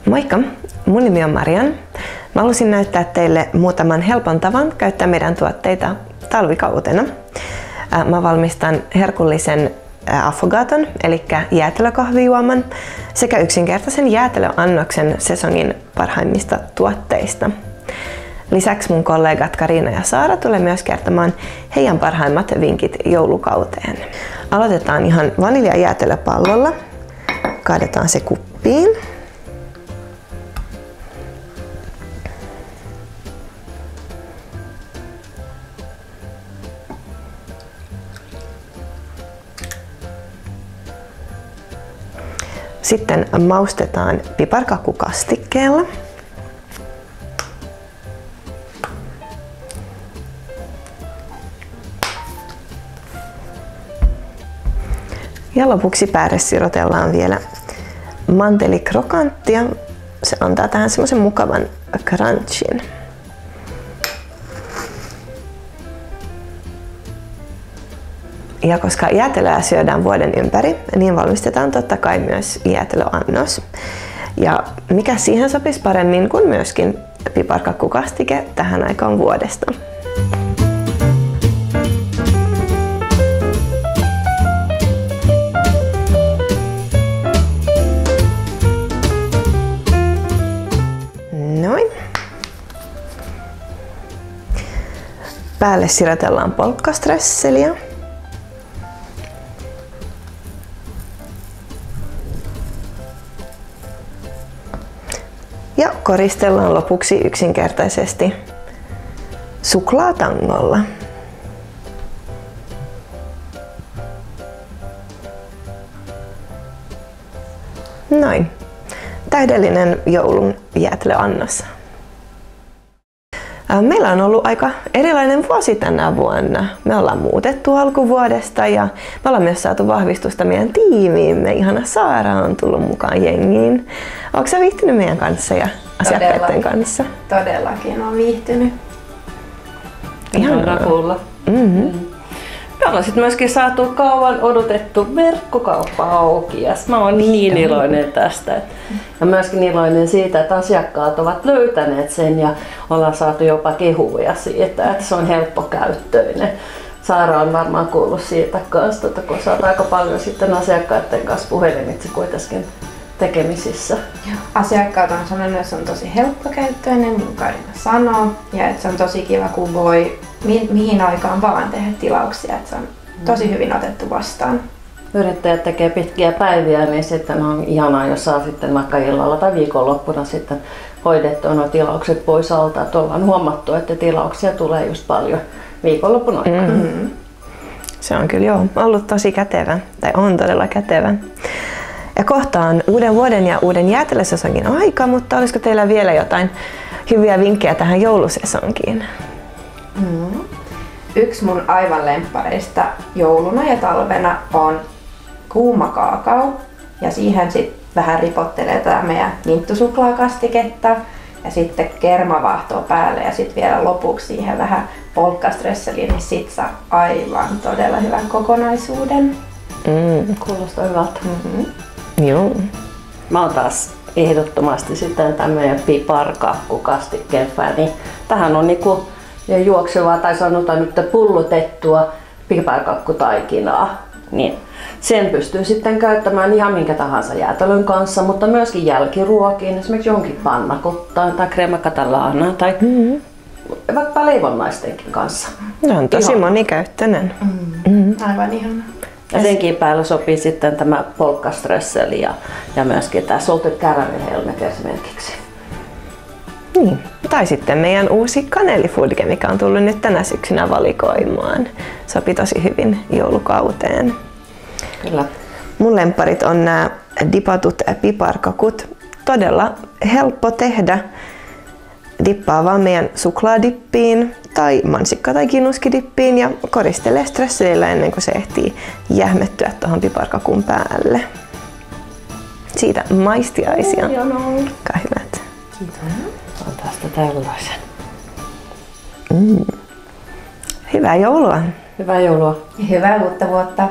Moikka! Mun nimi on Marian. Mä halusin näyttää teille muutaman helpon tavan käyttää meidän tuotteita talvikautena. Mä valmistan herkullisen affogaton, eli jäätelökahvijuoman, sekä yksinkertaisen jäätelöannoksen sesongin parhaimmista tuotteista. Lisäksi mun kollegat Karina ja Saara tulee myös kertomaan heidän parhaimmat vinkit joulukauteen. Aloitetaan ihan vaniljajäätelöpallolla. Kaadetaan se kuppiin. Sitten maustetaan piparkakkukastikkeella. Ja lopuksi päälle sirotellaan vielä mantelikrokanttia. Se antaa tähän semmoisen mukavan crunchin. Ja koska jäätelöä syödään vuoden ympäri, niin valmistetaan totta kai myös jäätelöannos. Ja mikä siihen sopisi paremmin kuin myöskin piparkakkukastike tähän aikaan vuodesta. Noin. Päälle sirotellaan polkkaströsseliä. Ja koristellaan lopuksi yksinkertaisesti suklaatangolla. Noin. Täydellinen joulun jäätelöannos. Meillä on ollut aika erilainen vuosi tänä vuonna. Me ollaan muutettu alkuvuodesta ja me ollaan myös saatu vahvistusta meidän tiimiimme. Ihana Saara on tullut mukaan jengiin. Oletko sä viihtynyt meidän kanssa ja asiakkaiden kanssa? Todellakin olen viihtynyt. Ihanaa kuulla. Me ollaan sitten myöskin saatu kauan odotettu verkkokauppa auki ja mä oon niin iloinen tästä. Ja myöskin iloinen siitä, että asiakkaat ovat löytäneet sen ja ollaan saatu jopa kehuja siitä, että se on helppokäyttöinen. Saara on varmaan kuullut siitä kanssa, kun sä oot aika paljon sitten asiakkaiden kanssa puhelimitse kuitenkin tekemisissä. Asiakkaat on sanonut, että se on tosi helppokäyttöinen, niin kuin Karina sanoo, ja että se on tosi kiva, kun voi mihin aikaan vaan tehdä tilauksia, että se on tosi hyvin otettu vastaan. Yrittäjät tekee pitkiä päiviä, niin sitten on ihanaa, jos saa sitten vaikka illalla tai viikonloppuna sitten hoidettua nuo tilaukset pois alta. Että ollaan huomattu, että tilauksia tulee just paljon viikonloppun aikana. Se on kyllä ollut tosi kätevä, tai on todella kätevä. Ja kohta on uuden vuoden ja uuden jäätelösesongin aika, mutta olisiko teillä vielä jotain hyviä vinkkejä tähän joulusesonkiin? Yksi mun aivan lemppareista jouluna ja talvena on kuuma kaakao. Ja siihen sitten vähän ripottelee tätä meidän minttusuklaakastiketta ja sitten kermavaahtoa päälle ja sitten vielä lopuksi siihen vähän polkkaströsseliä, niin sit saa aivan todella hyvän kokonaisuuden. Kuulostaa hyvältä. Joo. Mä oon taas ehdottomasti sitten tämmöinen piparkakkukastikkeen fani. Tähän on niinku juoksevaa tai sanotaan nyt pullotettua piparkakkutaikinaa. Niin sen pystyy sitten käyttämään ihan minkä tahansa jäätelön kanssa, mutta myöskin jälkiruokiin, esimerkiksi jonkin pannakottaan tai crema catalanaan tai vaikka leivonnaistenkin kanssa. No on tosi monikäyttöinen. Aivan ihana. Ja senkin päällä sopii sitten tämä polkkaströsseli ja myöskin tämä salted caramel helmet esimerkiksi. Niin. Tai sitten meidän uusi kanelifudge, mikä on tullut nyt tänä syksynä valikoimaan. Sopii tosi hyvin joulukauteen. Kyllä. Mun lempparit on nämä dipatut piparkakut. Todella helppo tehdä. Dippaa vaan meidän suklaadippiin tai mansikka- tai kinuskidippiin ja koristelee strösselillä ennen kuin se ehtii jähmettyä tuohon piparkakun päälle. Siitä maistiaisia. Olkaa hyvät. Kiitos. On tästä tällaisen. Hyvää joulua! Hyvää joulua! Ja hyvää uutta vuotta!